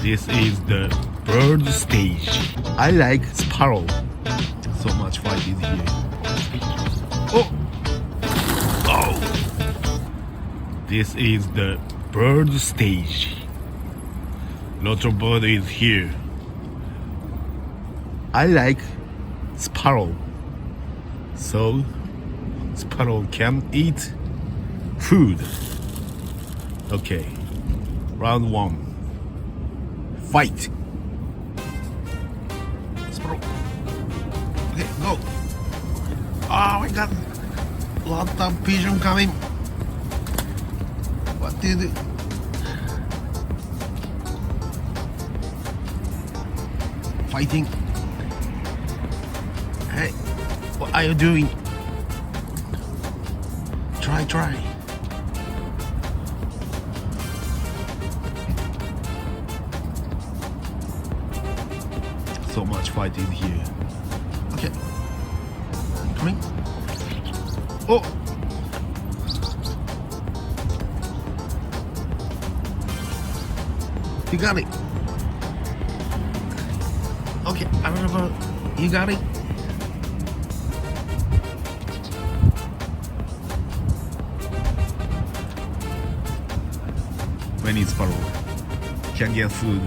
This is the bird stage. I like sparrow. So much fight is here. Oh! Oh! This is the bird stage. Lots of bird is here. I like sparrow. So sparrow can eat food. Okay. Round 1. Fight. Sparrow. Okay, go. Oh my god. Lot of pigeon coming. What do you do? Fighting. Hey, what are you doing? Try. So much fighting here. Okay. Coming. Oh! You got it. Okay, I don't know about you got it. When it's sparrow, can get food.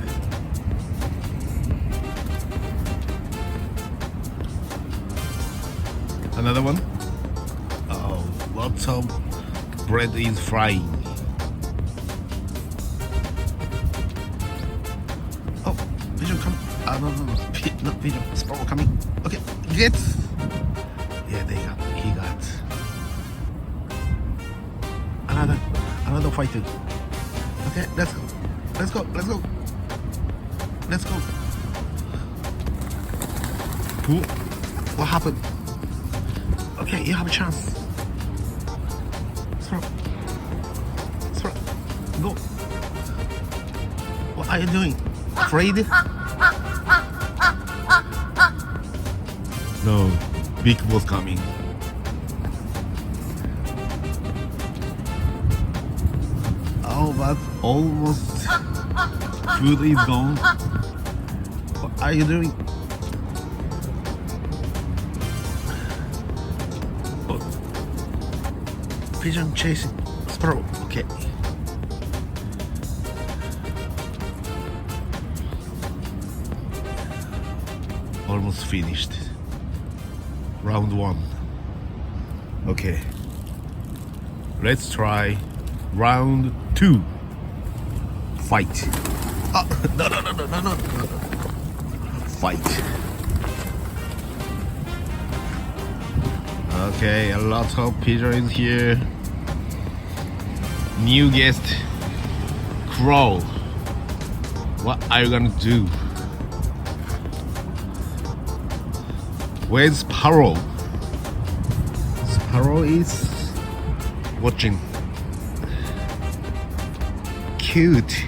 Another one. Oh, lots of bread is frying. Oh, pigeon come. No, not pigeon. Sparrow coming. Okay, get. Yeah, he got another fighter. Okay, let's go. Cool. What happened? Okay, you have a chance. Throw. Go. What are you doing? Afraid? No, big was coming. Oh, but almost food is gone. What are you doing? Pigeon chasing sparrow. Okay. Almost finished. Round 1. Okay. Let's try round 2. Fight. Oh, no. Fight. Okay, a lot of pigeons here. New guest, crow. What are you gonna do? Where's sparrow? Sparrow is watching. Cute.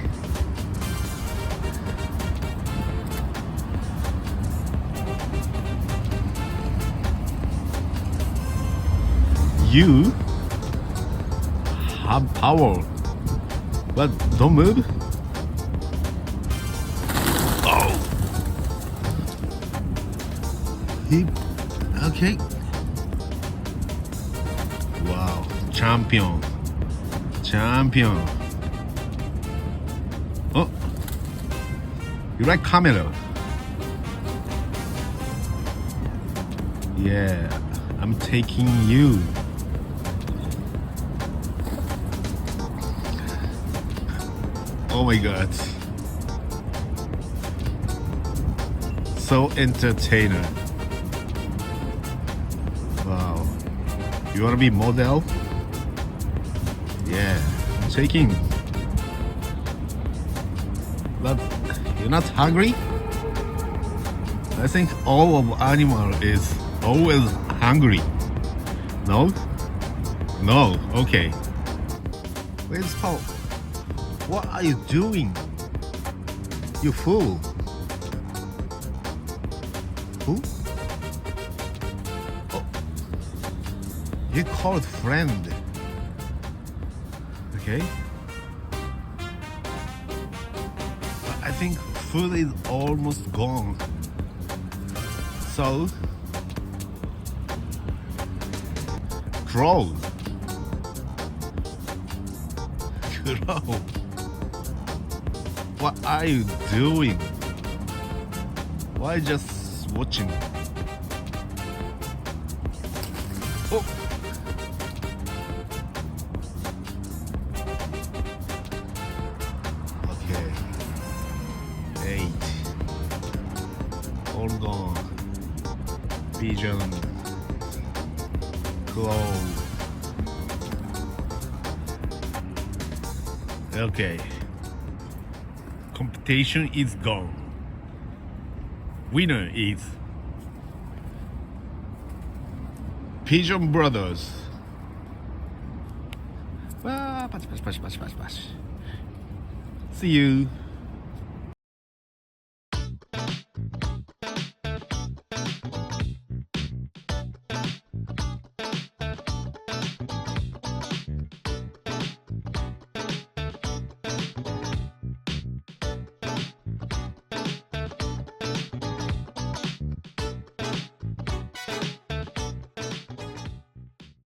You have power, but don't move. Oh, okay. Wow, champion. Oh, you like camera? Yeah, I'm taking you. Oh my god. So entertainer. Wow. You wanna be model? Yeah, I'm taking. But you're not hungry? I think all of animal is always hungry. No? No, okay. Where's Paul? What are you doing? You fool. Who? Oh. You called friend. Okay. I think think food is almost gone. So, crow. Crow. What are you doing? Why just watching? Oh. Okay. 8. Hold on. Pigeon. Crow. Okay. Competition is gone. Winner is Pigeon Brothers. Ah, patrz. See you.